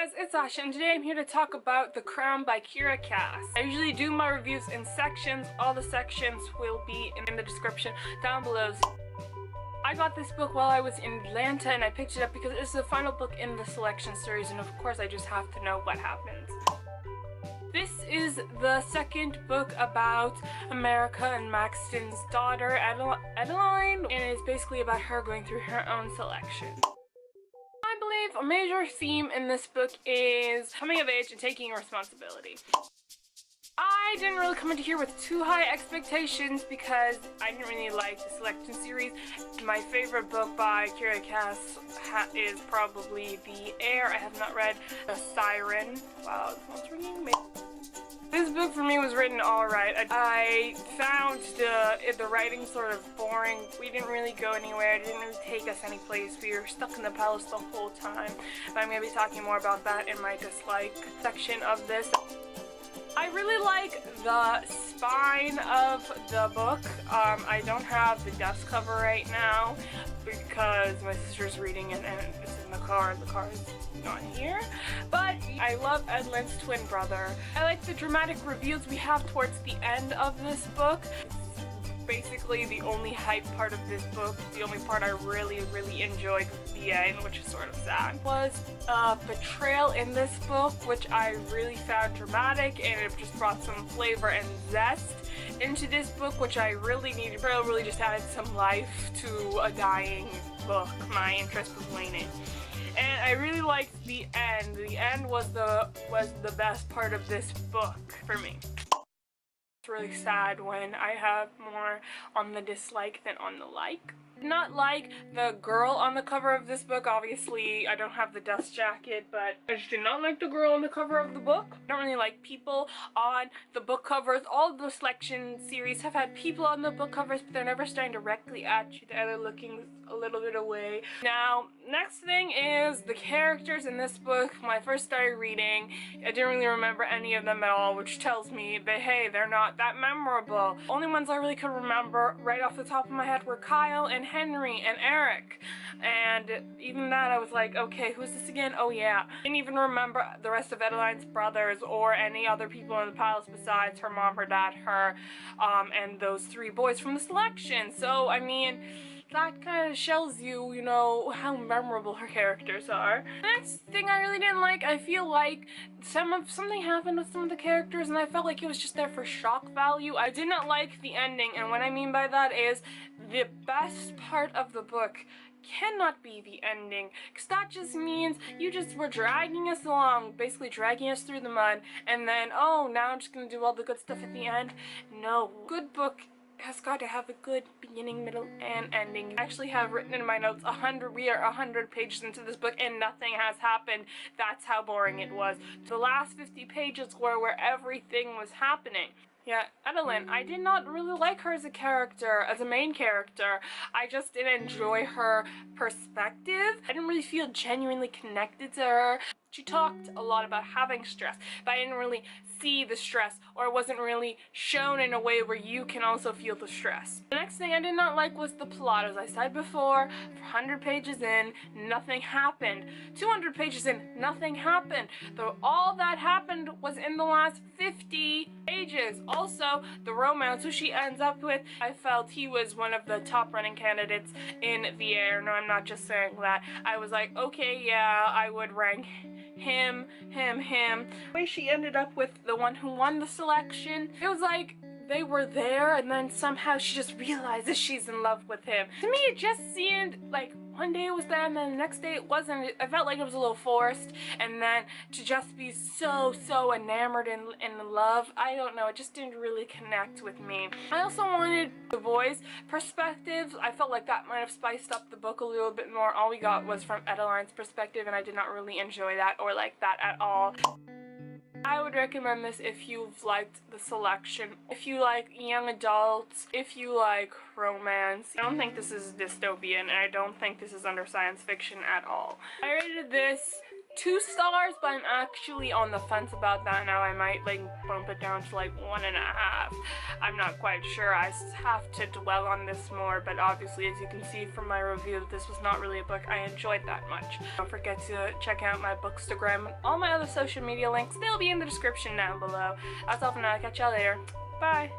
guys, it's Sasha, and today I'm here to talk about The Crown by Kira Cass. I usually do my reviews in sections. All the sections will be in the description down below. I got this book while I was in Atlanta, and I picked it up because it's the final book in the selection series, and of course I just have to know what happens. This is the second book about America and Maxton's daughter, Adeline, and it's basically about her going through her own selection. I believe a major theme in this book is coming of age and taking responsibility. I didn't really come into here with too high expectations because I didn't really like the selection series. My favorite book by Kira Cass is probably The Heir. I have not read The Siren. Wow, this one's ringing me. This book for me was written alright. I found the writing sort of boring. We didn't really go anywhere. It didn't really take us any place. We were stuck in the palace the whole time. But I'm going to be talking more about that in my dislike section of this. I really like the spine of the book. I don't have the dust cover right now because my sister's reading it and it's in the car. The car is not here. But I love Edlin's twin brother. I like the dramatic reveals we have towards the end of this book. Basically the only hype part of this book, the only part I really enjoyed the end, which is sort of sad, was betrayal in this book, which I really found dramatic, and it just brought some flavor and zest into this book, which I really needed. Betrayal really just added some life to a dying book. My interest was waning. And I really liked the end. The end was the best part of this book for me. It's really sad when I have more on the dislike than on the like. Not like the girl on the cover of this book. Obviously I don't have the dust jacket, but I just did not like the girl on the cover of the book. I don't really like people on the book covers. All of the selection series have had people on the book covers, but they're never staring directly at you. They're either looking a little bit away. Now, next thing is the characters in this book. When I first started reading, I didn't really remember any of them at all, which tells me that, hey, they're not that memorable. Only ones I really could remember right off the top of my head were Kyle and Henry and Eric, and even that I was like, okay, who's this again? Oh yeah. I didn't even remember the rest of Adeline's brothers or any other people in the palace besides her mom, her dad, her, and those three boys from the selection. So I mean, that kind of shows you, you know, how memorable her characters are. The next thing I really didn't like, I feel like something happened with some of the characters and I felt like it was just there for shock value. I did not like the ending, and what I mean by that is the best part of the book cannot be the ending, because that just means you just were dragging us along, basically dragging us through the mud, and then, oh, now I'm just gonna do all the good stuff at the end. No. Good book has got to have a good beginning, middle, and ending. I actually have written in my notes we are 100 pages into this book and nothing has happened. That's how boring it was. The last 50 pages were where everything was happening. Yeah, Adeline, I did not really like her as a character, as a main character. I just didn't enjoy her perspective. I didn't really feel genuinely connected to her. She talked a lot about having stress, but I didn't really see the stress, or it wasn't really shown in a way where you can also feel the stress. The next thing I did not like was the plot. As I said before, 100 pages in, nothing happened. 200 pages in, nothing happened. All that happened was in the last 50 pages. Also, the romance who she ends up with, I felt he was one of the top running candidates in The Heir. No, I'm not just saying that. I was like, okay, yeah, I would rank him. The way she ended up with the one who won the selection, it was like they were there and then somehow she just realizes she's in love with him. To me, it just seemed like one day it was there and then the next day it wasn't. I felt like it was a little forced, and then to just be so enamored and in love, I don't know, it just didn't really connect with me. I also wanted the boys' perspective. I felt like that might have spiced up the book a little bit more. All we got was from Adeline's perspective, and I did not really enjoy that or like that at all. I would recommend this if you've liked the selection, if you like young adults, if you like romance. I don't think this is dystopian, and I don't think this is under science fiction at all. I rated this 2 stars, but I'm actually on the fence about that now. I might like bump it down to like 1.5. I'm not quite sure. I have to dwell on this more, but obviously, as you can see from my review, this was not really a book I enjoyed that much. Don't forget to check out my Bookstagram and all my other social media links. They'll be in the description down below. That's all for now. I'll catch y'all later. Bye.